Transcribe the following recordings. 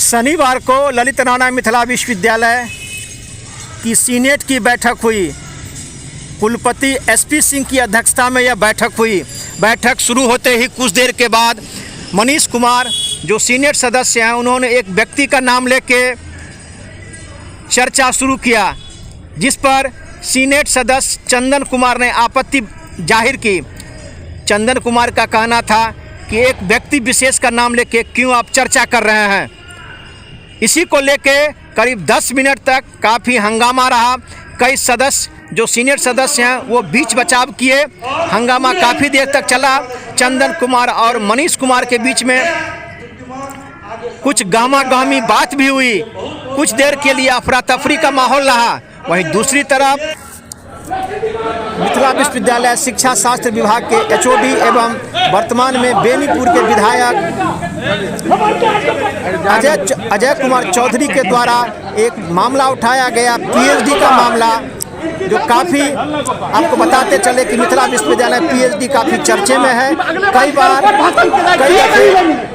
शनिवार को ललित नारायण मिथिला विश्वविद्यालय की सीनेट की बैठक हुई। कुलपति एसपी सिंह की अध्यक्षता में यह बैठक हुई। बैठक शुरू होते ही कुछ देर के बाद मनीष कुमार जो सीनेट सदस्य हैं, उन्होंने एक व्यक्ति का नाम लेके चर्चा शुरू किया, जिस पर सीनेट सदस्य चंदन कुमार ने आपत्ति जाहिर की। चंदन कुमार का कहना था कि एक व्यक्ति विशेष का नाम लेके क्यों आप चर्चा कर रहे हैं। इसी को लेके करीब 10 मिनट तक काफ़ी हंगामा रहा। कई सदस्य जो सीनियर सदस्य हैं वो बीच बचाव किए। हंगामा काफ़ी देर तक चला। चंदन कुमार और मनीष कुमार के बीच में कुछ गहमा गहमी बात भी हुई। कुछ देर के लिए अफरा तफरी का माहौल रहा। वहीं दूसरी तरफ मिथिला विश्वविद्यालय शिक्षा शास्त्र विभाग के एचओडी एवं वर्तमान में बेनीपुर के विधायक अजय कुमार चौधरी के द्वारा एक मामला उठाया गया, पीएचडी का मामला, जो काफ़ी आपको बताते चले कि मिथिला विश्वविद्यालय पीएचडी काफ़ी चर्चे में है। कई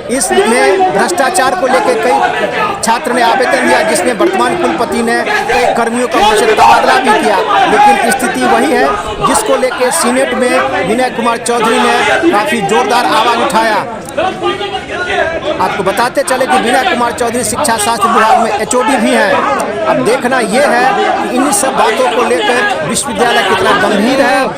इसमें भ्रष्टाचार को लेकर कई छात्र ने आवेदन दिया, जिसमें वर्तमान कुलपति ने कई कर्मियों का उनसे तबादला भी किया। लेकिन स्थिति वही है जिसको लेकर सीनेट में विनय कुमार चौधरी ने काफ़ी जोरदार आवाज़ उठाया। आपको बताते चले कि विनय कुमार चौधरी शिक्षा शास्त्र विभाग में एचओडी भी हैं। अब देखना यह है कि इन सब बातों को लेकर विश्वविद्यालय कितना गंभीर है और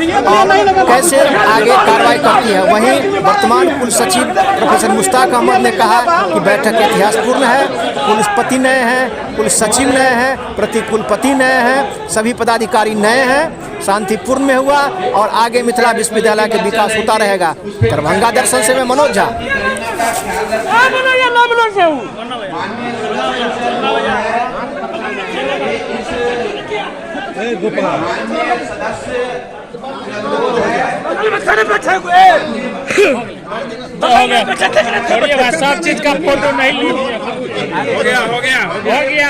कैसे आगे कार्रवाई करती है। वहीं वर्तमान कुल सचिव प्रोफेसर मुश्ताक अहमद ने कहा कि बैठक इतिहासपूर्ण है। कुलपति नए हैं, कुल सचिव नए हैं, प्रति कुलपति नए हैं, सभी पदाधिकारी नए हैं। शांतिपूर्ण में हुआ और आगे मिथिला विश्वविद्यालय के विकास होता रहेगा। दरभंगा दर्शन से मैं मनोज झा। सब चीज का फोटो नहीं लीजिए। हो गया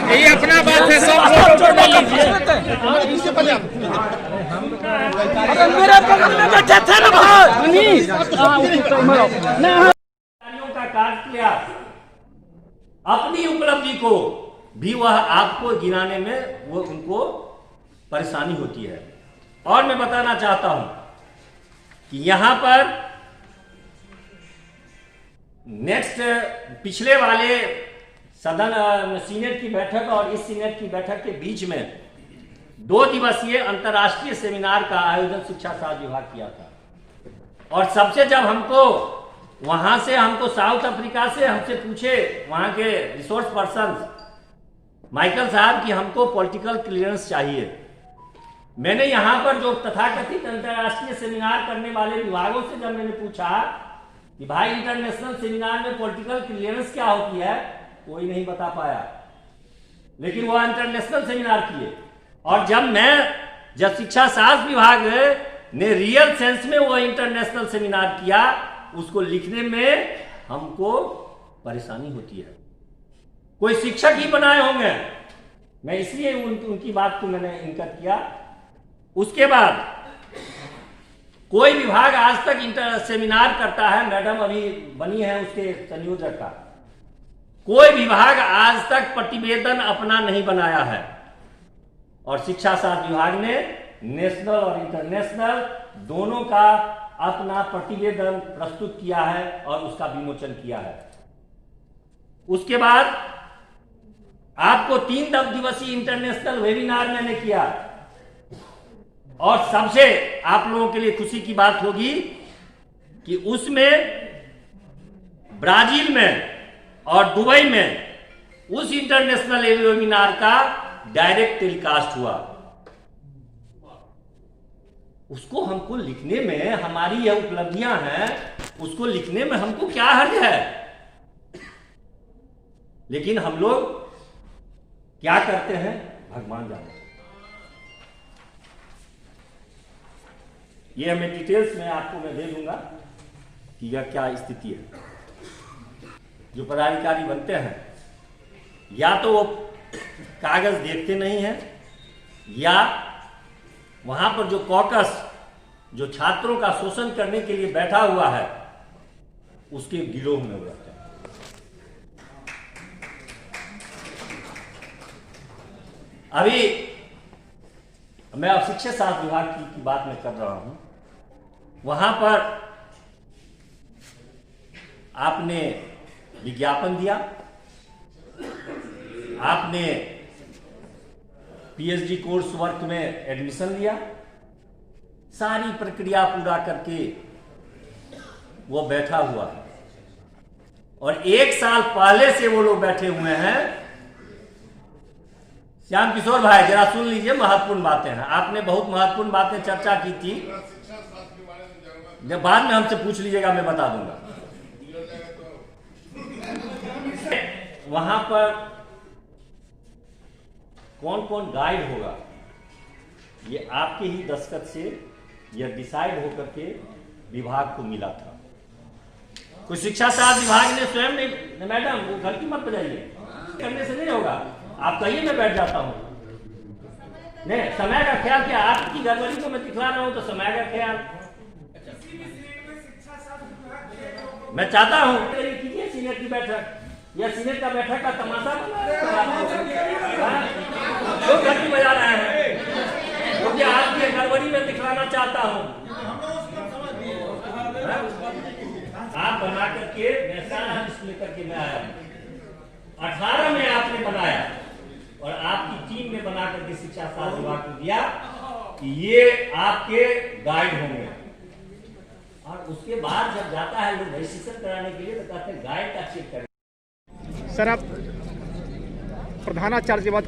ये अपना बात है, सब फोटो नहीं लीजिए। मेरे बगल में बैठे थे ना भाई का कार्य किया। अपनी उपलब्धि को भी वह आपको गिनाने में वो उनको परेशानी होती है। और मैं बताना चाहता हूं कि यहां पर नेक्स्ट पिछले वाले सदन सीनेट की बैठक और इस सीनेट की बैठक के बीच में 2 दिवसीय अंतर्राष्ट्रीय सेमिनार का आयोजन शिक्षा शास्त्र विभाग किया था। और सबसे जब वहां से हमको साउथ अफ्रीका से हमसे पूछे वहां के रिसोर्स पर्सन माइकल साहब कि हमको पॉलिटिकल क्लियरेंस चाहिए। मैंने यहां पर जो तथाकथित अंतर्राष्ट्रीय सेमिनार करने वाले विभागों से जब मैंने पूछा कि भाई इंटरनेशनल सेमिनार में पॉलिटिकल क्लियरेंस क्या होती है, कोई नहीं बता पाया। लेकिन वह इंटरनेशनल सेमिनार किए। और जब शिक्षा शास्त्र विभाग ने रियल सेंस में वो इंटरनेशनल सेमिनार किया, उसको लिखने में हमको परेशानी होती है। कोई शिक्षक ही बनाए होंगे, मैं इसलिए उनकी बात को मैंने इनकार किया। उसके बाद कोई विभाग आज तक सेमिनार करता है, मैडम अभी बनी है उसके संयोजक का, कोई विभाग आज तक प्रतिवेदन अपना नहीं बनाया है। और शिक्षा शास्त्र विभाग ने नेशनल और इंटरनेशनल दोनों का अपना प्रतिवेदन प्रस्तुत किया है और उसका विमोचन किया है। उसके बाद आपको 3 दिवसीय इंटरनेशनल वेबिनार मैंने किया। और सबसे आप लोगों के लिए खुशी की बात होगी कि उसमें ब्राजील में और दुबई में उस इंटरनेशनल वेबिनार का डायरेक्ट टेलीकास्ट हुआ। उसको हमको लिखने में, हमारी यह उपलब्धियां हैं, उसको लिखने में हमको क्या हर्ज है। लेकिन हम लोग क्या करते हैं भगवान जाने। ये हमें डिटेल्स में आपको मैं दे दूंगा कि यह क्या स्थिति है। जो पदाधिकारी बनते हैं या तो वो कागज देखते नहीं हैं, या वहां पर जो कॉकस जो छात्रों का शोषण करने के लिए बैठा हुआ है उसके गिरोह में रहते हैं। अभी मैं अब शिक्षा शास्त्र विभाग की बात मैं कर रहा हूं। वहां पर आपने विज्ञापन दिया, आपने पीएचडी कोर्स वर्क में एडमिशन लिया, सारी प्रक्रिया पूरा करके वो बैठा हुआ है और 1 साल पहले से वो लोग बैठे हुए हैं। श्याम किशोर भाई जरा सुन लीजिए, महत्वपूर्ण बातें हैं। आपने बहुत महत्वपूर्ण बातें चर्चा की थी, जब बाद में हमसे पूछ लीजिएगा मैं बता दूंगा। वहां पर कौन कौन गाइड होगा ये आपके ही दस्तखत से यह डिसाइड होकर के विभाग को मिला था। कोई शिक्षा शास्त्र विभाग ने स्वयं नहीं, मैडम वो गलती मत बजाइए, करने से नहीं होगा। आप कहिए मैं बैठ जाता हूं। नहीं, समय का ख्याल क्या, आपकी गड़बड़ी को मैं दिखला रहा हूं तो समय का ख्याल मैं चाहता हूं। कीजिए सीनेट की बैठक या सीनेट का बैठक का तमाशा क्यों घंटी बजा रहे हैं, क्योंकि आपकी गड़बड़ी में दिखलाना चाहता हूं। आप बना करके मैं सारा लिस्ट लेकर के मैं आया, 18 में आपने बनाया और आपकी टीम ने बना करके शिक्षा शास्त्र विभाग को दिया कि ये आपके गाइड होंगे। और उसके बाद जब जाता है लोग रजिस्ट्रेशन कराने के लिए तो कहते हैं गाइड का चेक करें। सर, आप प्रधानाचार्य के बाद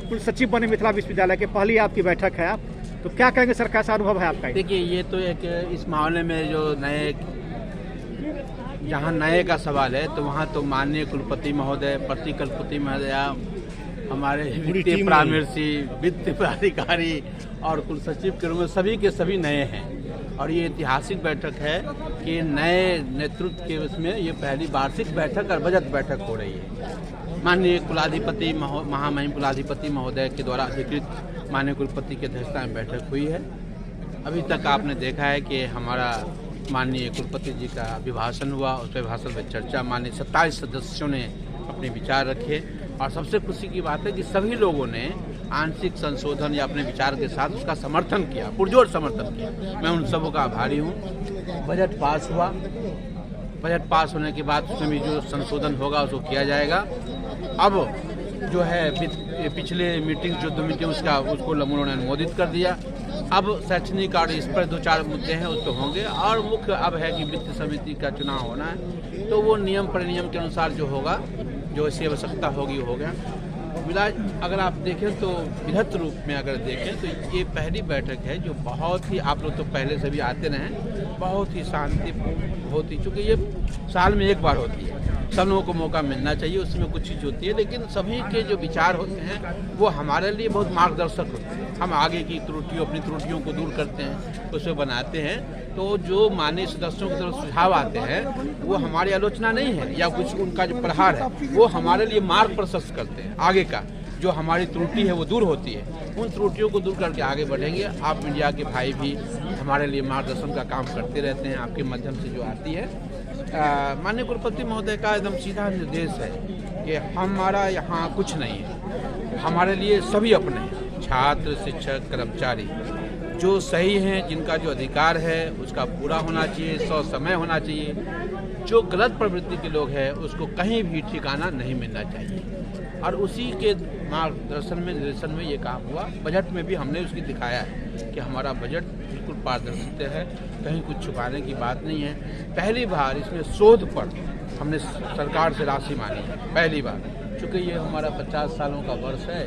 कुल सचिव बने मिथिला विश्वविद्यालय के, पहली आपकी बैठक है, आप तो क्या कहेंगे सर, कैसा अनुभव है आपका? देखिए, ये तो एक इस मामले में जो नए, जहाँ नए का सवाल है तो वहाँ तो माननीय कुलपति महोदय, प्रति कुलपति महोदय, हमारे वित्तीय परामर्शी, वित्त प्राधिकारी और कुल सचिव के रूप में सभी के सभी नए हैं। और ये ऐतिहासिक बैठक है कि नए नेतृत्व के उसमें ये पहली वार्षिक बैठक और बजट बैठक हो रही है। माननीय कुलाधिपति महामहिम कुलाधिपति महोदय के द्वारा अधिकृत माननीय कुलपति की अध्यक्षता में बैठक हुई है। अभी तक आपने देखा है कि हमारा माननीय कुलपति जी का अभिभाषण हुआ, उस अभिभाषण में चर्चा माननीय 27 सदस्यों ने अपने विचार रखे और सबसे खुशी की बात है कि सभी लोगों ने आंशिक संशोधन या अपने विचार के साथ उसका समर्थन किया, पुरजोर समर्थन किया। मैं उन सबों का आभारी हूँ। बजट पास हुआ, बजट पास होने के बाद उसमें भी जो संशोधन होगा उसको किया जाएगा। अब जो है पिछले मीटिंग जो 2 मीटिंग उसको उन्होंने अनुमोदित कर दिया। अब शैक्षणिक और इस पर 2-4 मुद्दे हैं उस तो होंगे और मुख्य अब है कि वित्त समिति का चुनाव होना है, तो वो नियम परिनियम के अनुसार जो होगा, जो ऐसी आवश्यकता होगी हो गया। विलाज अगर आप देखें तो बृहत रूप में अगर देखें तो ये पहली बैठक है जो बहुत ही, आप लोग तो पहले से भी आते रहे, बहुत ही शांतिपूर्ण, बहुत ही, चूँकि ये साल में एक बार होती है, सब लोगों को मौका मिलना चाहिए, उसमें कुछ चीज़ होती है, लेकिन सभी के जो विचार होते हैं वो हमारे लिए बहुत मार्गदर्शक होते हैं। हम आगे की त्रुटियों, अपनी त्रुटियों को दूर करते हैं, उसमें बनाते हैं। तो जो माननीय सदस्यों की तरफ सुझाव आते हैं वो हमारी आलोचना नहीं है या कुछ उनका जो प्रहार है, वो हमारे लिए मार्ग प्रशस्त करते हैं। आगे का जो हमारी त्रुटि है वो दूर होती है, उन त्रुटियों को दूर करके आगे बढ़ेंगे। आप मीडिया के भाई भी हमारे लिए मार्गदर्शन का काम करते रहते हैं, आपके माध्यम से जो आती है। माननीय कुलपति महोदय का एकदम सीधा निर्देश है कि हमारा यहाँ कुछ नहीं है, हमारे लिए सभी अपने हैं, छात्र, शिक्षक, कर्मचारी जो सही हैं, जिनका जो अधिकार है उसका पूरा होना चाहिए, समय होना चाहिए। जो गलत प्रवृत्ति के लोग हैं उसको कहीं भी ठिकाना नहीं मिलना चाहिए और उसी के मार्गदर्शन में, निर्देशन में ये काम हुआ। बजट में भी हमने उसकी दिखाया है कि हमारा बजट बिल्कुल पारदर्शिता है, कहीं कुछ छुपाने की बात नहीं है। पहली बार इसमें शोध पर हमने सरकार से राशि मांगी है, पहली बार, चूँकि ये हमारा 50 सालों का वर्ष है,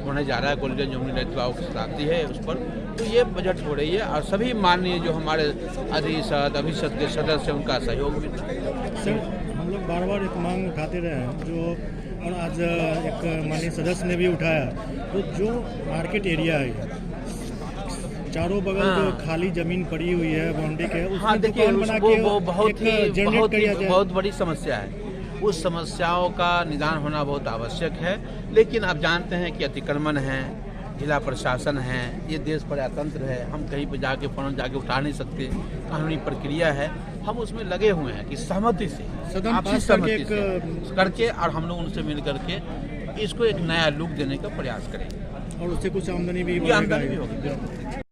होने जा रहा है, गोल्डन जुबली नेतृत्व की शताब्दी है उस पर, तो ये बजट हो रही है और सभी माननीय जो हमारे अभिषद के सदस्य हैं उनका सहयोग भी। सर, हम लोग बार बार एक मांग उठाते रहे हैं जो, और आज एक माननीय सदस्य ने भी उठाया, तो जो मार्केट एरिया है चारों बगल जो खाली जमीन पड़ी हुई है बाउंड्री के, हाँ देखिए वो बहुत बड़ी समस्या है। उस समस्याओं का निदान होना बहुत आवश्यक है, लेकिन आप जानते हैं कि अतिक्रमण है, जिला प्रशासन है, ये देश प्रजातंत्र है, हम कहीं पर जाके फौरन जाके उठा नहीं सकते, कानूनी प्रक्रिया है। हम उसमें लगे हुए हैं कि सहमति से, आपसी सहमति से करके और हम लोग उनसे मिल करके इसको एक नया लुक देने का प्रयास करेंगे। और उससे कुछ आमदनी भी ये बढ़ेगा आमदनी भी ये। होगी।